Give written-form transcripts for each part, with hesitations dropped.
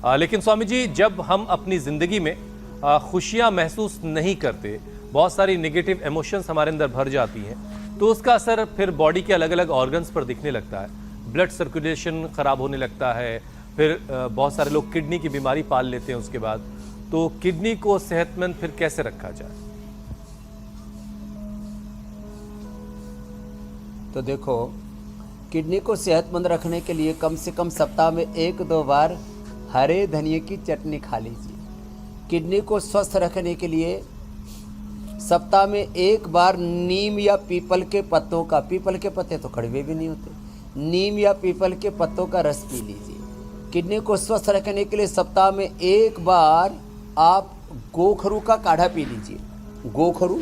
लेकिन स्वामी जी, जब हम अपनी ज़िंदगी में खुशियाँ महसूस नहीं करते, बहुत सारी नेगेटिव इमोशंस हमारे अंदर भर जाती हैं, तो उसका असर फिर बॉडी के अलग अलग ऑर्गन्स पर दिखने लगता है। ब्लड सर्कुलेशन ख़राब होने लगता है, फिर बहुत सारे लोग किडनी की बीमारी पाल लेते हैं उसके बाद। तो किडनी को सेहतमंद फिर कैसे रखा जाए? तो देखो, किडनी को सेहतमंद रखने के लिए कम से कम सप्ताह में 1-2 बार हरे धनिए की चटनी खा लीजिए। किडनी को स्वस्थ रखने के लिए सप्ताह में 1 बार नीम या पीपल के पत्तों का, पीपल के पत्ते तो कड़वे भी नहीं होते, नीम या पीपल के पत्तों का रस पी लीजिए। किडनी को स्वस्थ रखने के लिए सप्ताह में 1 बार आप गोखरू का काढ़ा पी लीजिए। गोखरू,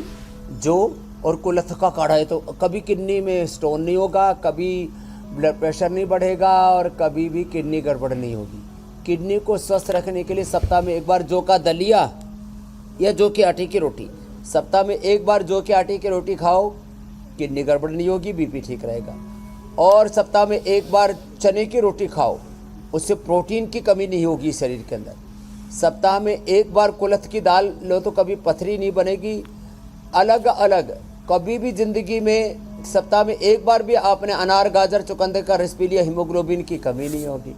जौ और कुल्थ का काढ़ा है तो कभी किडनी में स्टोन नहीं होगा, कभी ब्लड प्रेशर नहीं बढ़ेगा और कभी भी किडनी गड़बड़ नहीं होगी। किडनी को स्वस्थ रखने के लिए सप्ताह में 1 बार जौ का दलिया या जौ के आटे की रोटी, सप्ताह में 1 बार जौ के आटे की रोटी खाओ, किडनी गड़बड़ नहीं होगी, बीपी ठीक रहेगा। और सप्ताह में 1 बार चने की रोटी खाओ, उससे प्रोटीन की कमी नहीं होगी शरीर के अंदर। सप्ताह में 1 बार कुल्थ की दाल लो तो कभी पथरी नहीं बनेगी। अलग अलग कभी भी ज़िंदगी में सप्ताह में 1 बार भी आपने अनार, गाजर, चुकंदर का रस पी लिया, हीमोग्लोबिन की कमी नहीं होगी।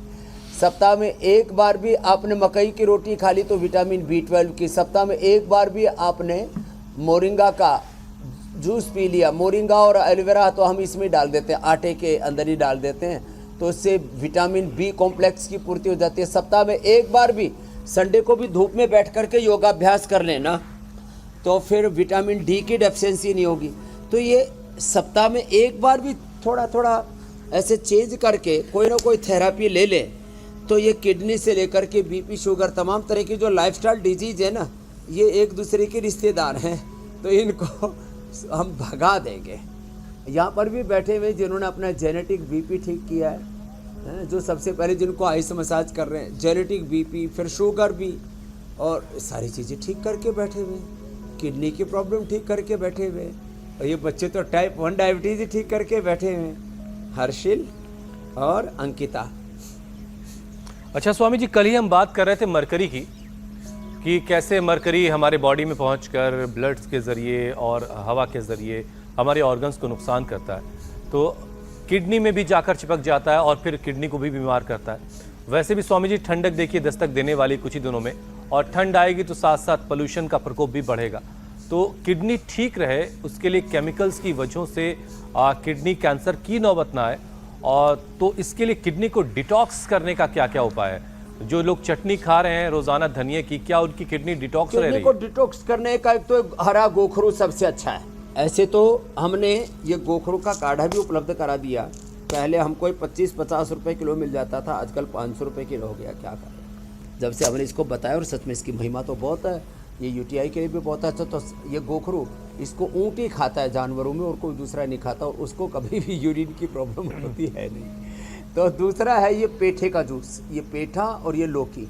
सप्ताह में 1 बार भी आपने मकई की रोटी खा ली तो विटामिन B12 की। सप्ताह में 1 बार भी आपने मोरिंगा का जूस पी लिया, मोरिंगा और एलोवेरा तो हम इसमें डाल देते हैं, आटे के अंदर ही डाल देते हैं, तो इससे विटामिन B कॉम्प्लेक्स की पूर्ति हो जाती है। सप्ताह में 1 बार भी, संडे को भी धूप में बैठ करके योगाभ्यास कर लेना तो फिर विटामिन D की डेफिशिएंसी नहीं होगी। तो ये सप्ताह में 1 बार भी थोड़ा थोड़ा ऐसे चेंज करके कोई ना कोई थेरेपी ले लें तो ये किडनी से लेकर के बीपी, शुगर, तमाम तरह की जो लाइफस्टाइल डिजीज है ना, ये एक दूसरे के रिश्तेदार हैं, तो इनको हम भगा देंगे। यहाँ पर भी बैठे हुए जिन्होंने अपना जेनेटिक बीपी ठीक किया है, जो सबसे पहले जिनको आइस मसाज कर रहे हैं, जेनेटिक बीपी, फिर शुगर भी, और सारी चीज़ें ठीक करके बैठे हुए, किडनी की प्रॉब्लम ठीक करके बैठे हुए, और ये बच्चे तो टाइप 1 डायबिटीज़ ठीक करके बैठे हुए, हर्षिल और अंकिता। अच्छा स्वामी जी, कल ही हम बात कर रहे थे मरकरी की, कि कैसे मरकरी हमारे बॉडी में पहुंचकर ब्लड्स के ज़रिए और हवा के ज़रिए हमारे ऑर्गन्स को नुकसान करता है, तो किडनी में भी जाकर चिपक जाता है और फिर किडनी को भी बीमार करता है। वैसे भी स्वामी जी, ठंडक देखिए दस्तक देने वाली कुछ ही दिनों में, और ठंड आएगी तो साथ साथ पोल्यूशन का प्रकोप भी बढ़ेगा। तो किडनी ठीक रहे उसके लिए केमिकल्स की वजहों से किडनी कैंसर की नौबत ना आए, और तो इसके लिए किडनी को डिटॉक्स करने का क्या क्या उपाय है? जो लोग चटनी खा रहे हैं रोजाना धनिया की, क्या उनकी किडनी डिटॉक्स रह रही है? किडनी को डिटॉक्स करने का एक तो हरा गोखरू सबसे अच्छा है। ऐसे तो हमने ये गोखरू का काढ़ा भी उपलब्ध करा दिया। पहले हमको 25-50 रुपए किलो मिल जाता था, आजकल 500 रुपए किलो हो गया। क्या करें, जब से हमने इसको बताया, और सच में इसकी महिमा तो बहुत है, ये यूटीआई के लिए भी बहुत अच्छा। तो ये गोखरू, इसको ऊँट ही खाता है जानवरों में, और कोई दूसरा नहीं खाता, और उसको कभी भी यूरिन की प्रॉब्लम होती है नहीं। तो दूसरा है ये पेठे का जूस, ये पेठा और ये लौकी।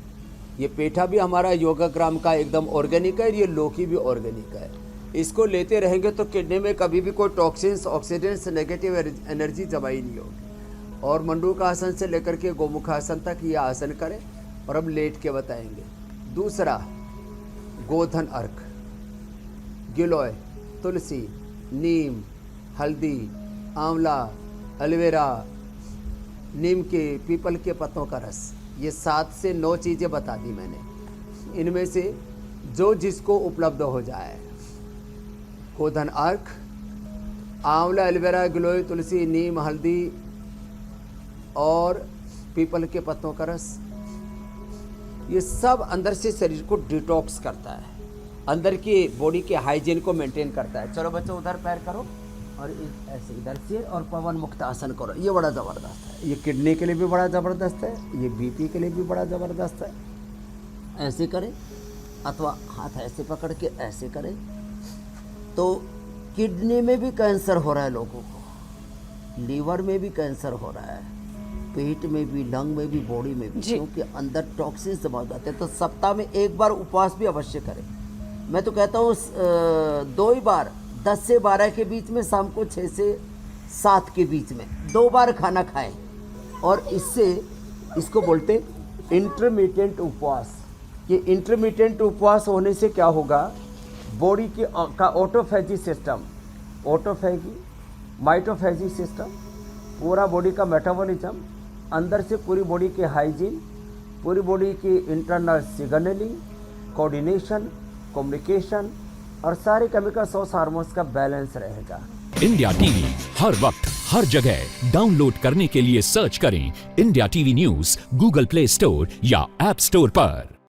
ये पेठा भी हमारा योगाग्राम का एकदम ऑर्गेनिक है, ये लौकी भी ऑर्गेनिक है। इसको लेते रहेंगे तो किडनी में कभी भी कोई टॉक्सिन्स, ऑक्सीडेंट्स, नेगेटिव एनर्जी जमा ही नहीं होगी। और मंडूकासन से लेकर के गोमुखासन तक ये आसन करें, और अब लेट के बताएंगे। दूसरा, गोधन अर्क, गिलोय, तुलसी, नीम, हल्दी, आंवला, एलोवेरा, नीम के, पीपल के पत्तों का रस, ये 7 से 9 चीज़ें बता दी मैंने। इनमें से जो जिसको उपलब्ध हो जाए, गोधन अर्क, आंवला, एलोवेरा, गिलोय, तुलसी, नीम, हल्दी और पीपल के पत्तों का रस, ये सब अंदर से शरीर को डिटॉक्स करता है, अंदर की बॉडी के हाइजीन को मेंटेन करता है। चलो बच्चों, उधर पैर करो और ऐसे इधर से, और पवन मुक्त आसन करो। ये बड़ा ज़बरदस्त है, ये किडनी के लिए भी बड़ा ज़बरदस्त है, ये बीपी के लिए भी बड़ा ज़बरदस्त है। ऐसे करें, अथवा हाथ ऐसे पकड़ के ऐसे करें। तो किडनी में भी कैंसर हो रहा है लोगों को, लीवर में भी कैंसर हो रहा है, पेट में भी, लंग में भी, बॉडी में भी, क्योंकि अंदर टॉक्सिन्स जमा हो जाते हैं। तो सप्ताह में 1 बार उपवास भी अवश्य करें। मैं तो कहता हूँ 2 ही बार, 10 से 12 के बीच में, शाम को 6 से 7 के बीच में 2 बार खाना खाएं, और इससे, इसको बोलते इंटरमीडिएट उपवास। ये इंटरमीडिएट उपवास होने से क्या होगा, बॉडी की का ऑटोफेजी सिस्टम, ऑटोफेजी माइटोफेजी सिस्टम, पूरा बॉडी का मेटाबॉलिज्म, अंदर से पूरी बॉडी की हाइजीन, पूरी बॉडी की इंटरनल सिग्नलिंग, कोऑर्डिनेशन, कम्युनिकेशन और सारे केमिकल सोर्स हार्मोन्स का बैलेंस रहेगा। इंडिया टीवी हर वक्त हर जगह डाउनलोड करने के लिए सर्च करें India TV news Google play store या ऐप स्टोर पर।